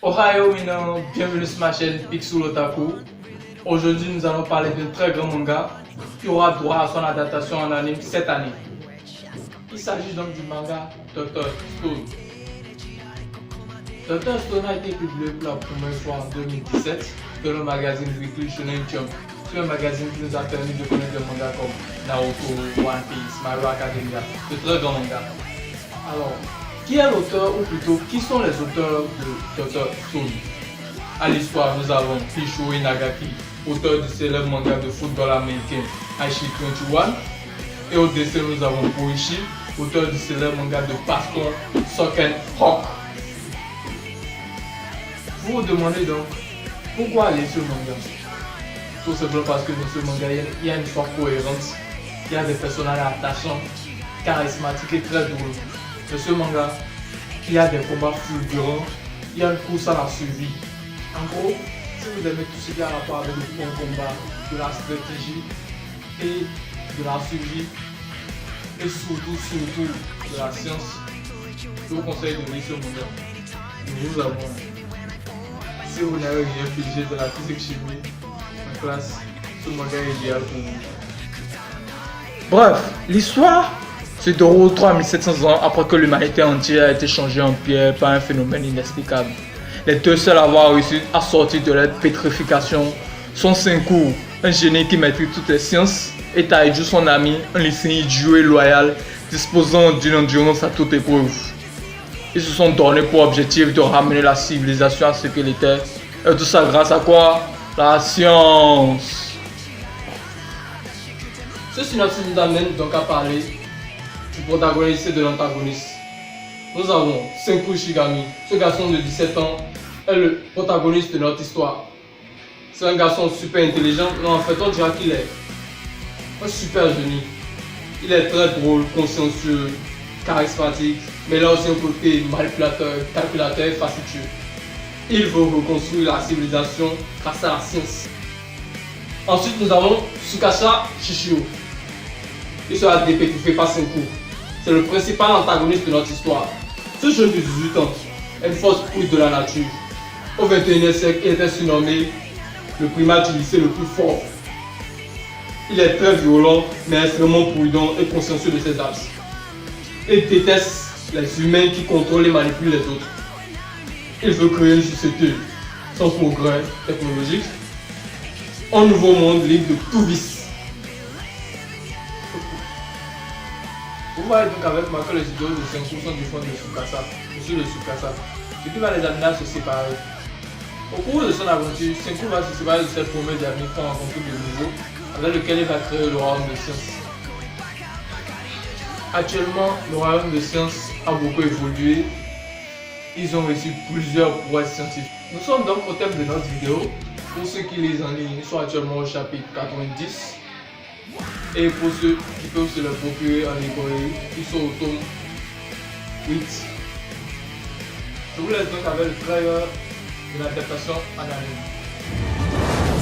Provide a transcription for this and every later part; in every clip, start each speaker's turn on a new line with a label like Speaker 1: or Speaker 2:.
Speaker 1: Ohio Minan, bienvenue sur ma chaîne Pixel Otaku. Aujourd'hui nous allons parler d'un très grand manga qui aura droit à son adaptation en anime cette année. Il s'agit donc du manga Dr. Stone. Dr. Stone a été publié pour la première fois en 2017 dans le magazine Weekly Shonen Jump. C'est un magazine qui nous a permis de connaître des mangas comme Naruto, One Piece, My Hero Academia, de très grands mangas. Alors, qui est l'auteur, ou plutôt, qui sont les auteurs de Dr. Stone? À l'histoire, nous avons Pisho Inagaki, auteur du célèbre manga de football américain Aichi 21. Et au dessin, nous avons Boichi, auteur du célèbre manga de baston Soken Rock. Vous vous demandez donc, pourquoi aller sur le manga? Tout simplement parce que dans ce manga, il y a une histoire cohérente, il y a des personnages attachants, charismatiques et très drôles. Dans ce manga, il y a des combats fulgurants, il y a une course à la survie. En gros, si vous aimez tout ce qui a rapport avec le bon combat, de la stratégie et de la survie, et surtout de la science, je vous conseille de lire ce manga. Nous avons, si vous n'avez rien pigé de la physique chimie en classe, ce manga est idéal pour vous. Bref, l'histoire se déroule 3700 ans après que l'humanité entière a été changée en pierre par un phénomène inexplicable. Les deux seuls à avoir réussi à sortir de leur pétrification sont Senku, un génie qui maîtrise toutes les sciences, et Taiju, son ami, un lycéen idiot et loyal, disposant d'une endurance à toute épreuve. Ils se sont donnés pour objectif de ramener la civilisation à ce qu'elle était, et tout ça grâce à quoi? La science. Ce synopsis nous amène donc à parler du protagoniste et de l'antagoniste. Nous avons Senku Shigami. Ce garçon de 17 ans est le protagoniste de notre histoire. C'est un garçon super intelligent, mais en fait on dira qu'il est un super génie. Il est très drôle, consciencieux, charismatique, mais il a aussi un côté manipulateur, calculateur et facétieux. Il veut reconstruire la civilisation grâce à la science. Ensuite nous avons Tsukasa Shishio. Il sera dépétrifié par Senku. C'est le principal antagoniste de notre histoire. Ce jeune de 18 ans est une force brute de la nature. Au XXIe siècle, il était surnommé le primate du lycée le plus fort. Il est très violent, mais extrêmement prudent et consciencieux de ses actes. Il déteste les humains qui contrôlent et manipulent les autres. Il veut créer une société sans progrès technologique, un nouveau monde libre de tout vice. Vous voyez donc avec moi que les idéaux de 5% du fond de Tsukasa, monsieur le Tsukasa, ce qui va les amener à se séparer. Au cours de son aventure, Senku va se séparer de ses premiers amis pour rencontrer de nouveaux, avec lequel il va créer le royaume de science. Actuellement, le royaume de science a beaucoup évolué. Ils ont reçu plusieurs prouesses scientifiques. Nous sommes donc au thème de notre vidéo. Pour ceux qui lisent en ligne, ils sont actuellement au chapitre 90. Et pour ceux qui peuvent se le procurer en librairie, ils sont au tome 8. Je vous laisse donc avec le trailer de l'adaptation en anime.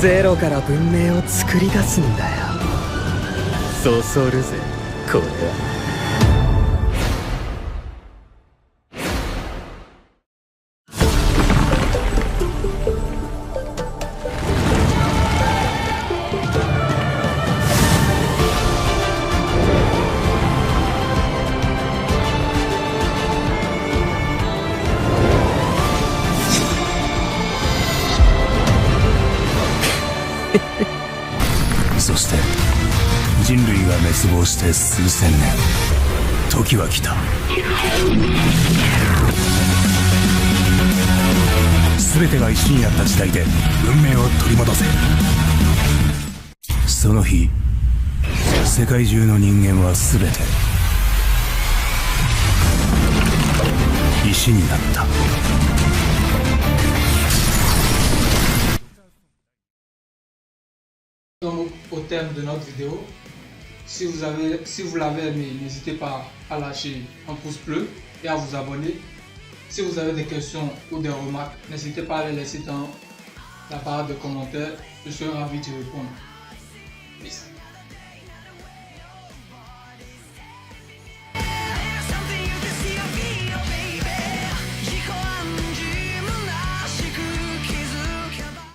Speaker 2: ゼロから文明を作り出すんだよ。そそるぜ、これは。
Speaker 3: そして人類が滅亡して数千年、時は来た。全てが一緒になった時代で文明を取り戻せ。その日、世界中の人間は全て石になった。
Speaker 1: Donc, au thème de notre vidéo, si vous l'avez aimé, n'hésitez pas à lâcher un pouce bleu et à vous abonner. Si vous avez des questions ou des remarques, n'hésitez pas à les laisser dans la barre de commentaires. Je serai ravi de répondre. Peace.